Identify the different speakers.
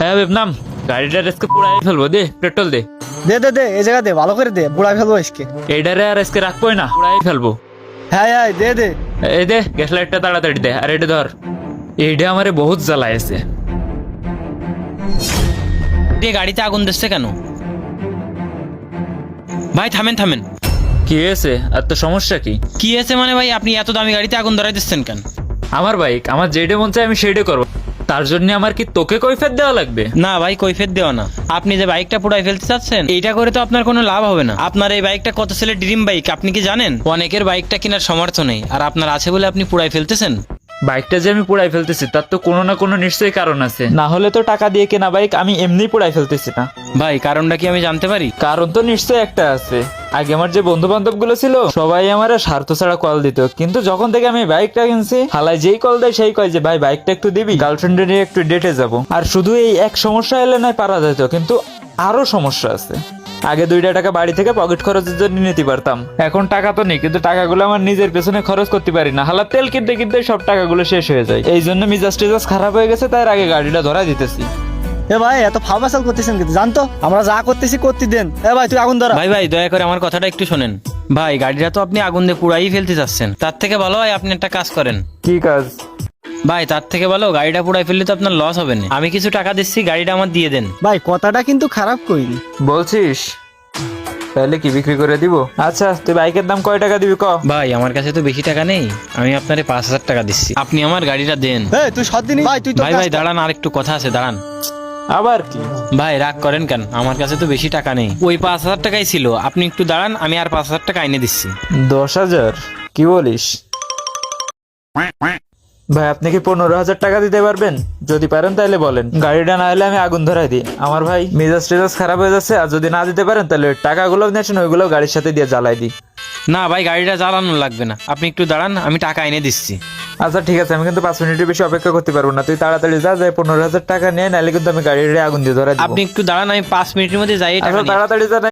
Speaker 1: হ্যাঁ নাম গাড়িটার আজকে পুরাই ফেলবো, দে পেট্রোল দে।
Speaker 2: দে দে দে এই জায়গা দে, ভালো করে দে, বুড়াই ফেলবো আজকে।
Speaker 1: এইটারে আর আজকে রাখবোই না, পুরাই ফেলবো।
Speaker 2: হ্যাঁ হ্যাঁ দে দে।
Speaker 1: এই দে গ্যাস লাইটটা তাড়াতাড়ি দে, আর এটা ধর। এইটা আমারে বহুত জ্বালাইছে।
Speaker 3: দিয়ে গাড়িতে আগুন দিচ্ছে কেন? ভাই থামেন থামেন।
Speaker 1: কি হয়েছে? আর তো সমস্যা কি?
Speaker 3: কি আছে মানে ভাই, আপনি এত দামি গাড়িতে আগুন ধরাই দিচ্ছেন কেন?
Speaker 1: আমার বাইক, আমার যেটা মন চায় আমি সেইটা করবো। তার জন্য আমার কি তোকে কৈফিয়ত দেওয়া লাগবে?
Speaker 3: না ভাই, কৈফিয়ত দেওয়া না। আপনি যে বাইকটা পুড়াই ফেলতে চাচ্ছেন, এইটা করে তো আপনার কোনো লাভ হবে না। আপনার এই বাইকটা কত ছেলের ড্রিম বাইক, আপনি কি জানেন? অনেকের বাইকটা কেনার সামর্থ্য নেই, আর আপনার আছে বলে আপনি পুড়াই ফেলতেছেন।
Speaker 1: বাইকটা যে আমি পুড়াই ফেলতেছি তার তো কোনো না কোনো নিশ্চয়ই কারণ আছে, না হলে তো টাকা দিয়ে কেনা বাইক আমি এমনি পুড়াই ফেলতেছি না।
Speaker 3: ভাই কারণটা কি আমি জানতে পারি?
Speaker 1: কারণ তো নিশ্চয়ই একটা আছে। আগে আমার যে বন্ধু বান্ধব গুলো ছিল সবাই আমার স্বার্থ ছাড়া কল দিত, কিন্তু যখন থেকে আমি বাইকটা কিনছি হালাই যেই কল দেয় সেই কয় যে ভাই বাইকটা একটু দিবি, গার্লফ্রেন্ডে নিয়ে একটু ডেটে যাব। আর শুধু এই এক সমস্যা এলে নয় পারা যেত, কিন্তু আরো সমস্যা আছে। আগে 2 টাকা বাড়ি থেকে পকেট খরচের জন্য নিতে পারতাম, এখন টাকা তো নেই, কিন্তু টাকাগুলো আমার নিজের পেছনে খরচ করতে পারি না। হালা তেল কিনতে কিনতে সব টাকাগুলো শেষ হয়ে যায়। এই জন্য মিজাজ টিজাজ খারাপ হয়ে গেছে, তাই আগে গাড়িটা ধরা দিতেছি।
Speaker 2: এ ভাই এত ফাউবাসাল করতেছেন কিন্তু, জানতো আমরা যা করতেছি করতে দেন। এ ভাই তুই আগুন ধরা।
Speaker 3: ভাই ভাই দয়া করে আমার কথাটা একটু শোনেন। ভাই গাড়িটা তো আপনি আগুন দিয়ে পুড়াই ফেলতে চাচ্ছেন, তার থেকে ভালো হয় আপনি একটা কাজ করেন।
Speaker 1: কি কাজ?
Speaker 3: ভাই তার থেকে ভালো গাড়িটা পুড়াই ফেললে তো আপনার লস হবে না। আমি কিছু টাকা দিচ্ছি, গাড়িটা আমার দিয়ে দেন।
Speaker 2: ভাই কথাটা কিন্তু খারাপ কইনি।
Speaker 1: বলছিস? তাহলে কি বিক্রি করে দিব? আচ্ছা তুই বাইকের দাম কয় টাকা দিবি ক?
Speaker 3: ভাই আমার কাছে তো বেশি টাকা নেই, আমি আপনারে 5,000 টাকা দিচ্ছি, আপনি আমার গাড়িটা দেন।
Speaker 2: এই তুই সত্যি নি ভাই, তুই তো
Speaker 3: ভাই ভাই দাঁড়ান, আর একটু কথা আছে, দাঁড়ান।
Speaker 1: আবার কি?
Speaker 3: ভাই রাগ করেন কেন? আমার কাছে তো বেশি টাকা নেই, ওই 5,000 টাকাই ছিল। আপনি একটু দাঁড়ান, আমি আর 5,000 টাকা এনে দিচ্ছি।
Speaker 1: 10,000? কি বলিস ভাই? আপনি কি 15,000 টাকা দিতে পারবেন? যদি পারেন তাহলে বলেন, গাড়িটা না হলে আমি আগুন ধরাই দিই। আমার ভাই মেজাজ টেজাজ খারাপ হয়ে যাচ্ছে, আর যদি না দিতে পারেন তাহলে ওই টাকাগুলো নিয়েছেন ওইগুলো গাড়ির সাথে দিয়ে জ্বালাই দিই।
Speaker 3: না ভাই গাড়িটা জ্বালানো লাগবে না, আপনি একটু দাঁড়ান, আমি টাকা এনে দিচ্ছি।
Speaker 1: আচ্ছা ঠিক আছে, আমি কিন্তু 5 মিনিটের বেশি অপেক্ষা করতে পারবো না। তুই তাড়াতাড়ি যা, যাই 15,000 টাকা নিয়ে, নাহলে কিন্তু আমি গাড়িটা আগুন দিয়ে ধরাই দিব।
Speaker 3: আপনি একটু দাঁড়ান, আমি 5 মিনিটের মধ্যে যাই টাকা
Speaker 1: আচ্ছা
Speaker 3: নিয়ে আসছি।
Speaker 1: তাড়াতাড়ি যা।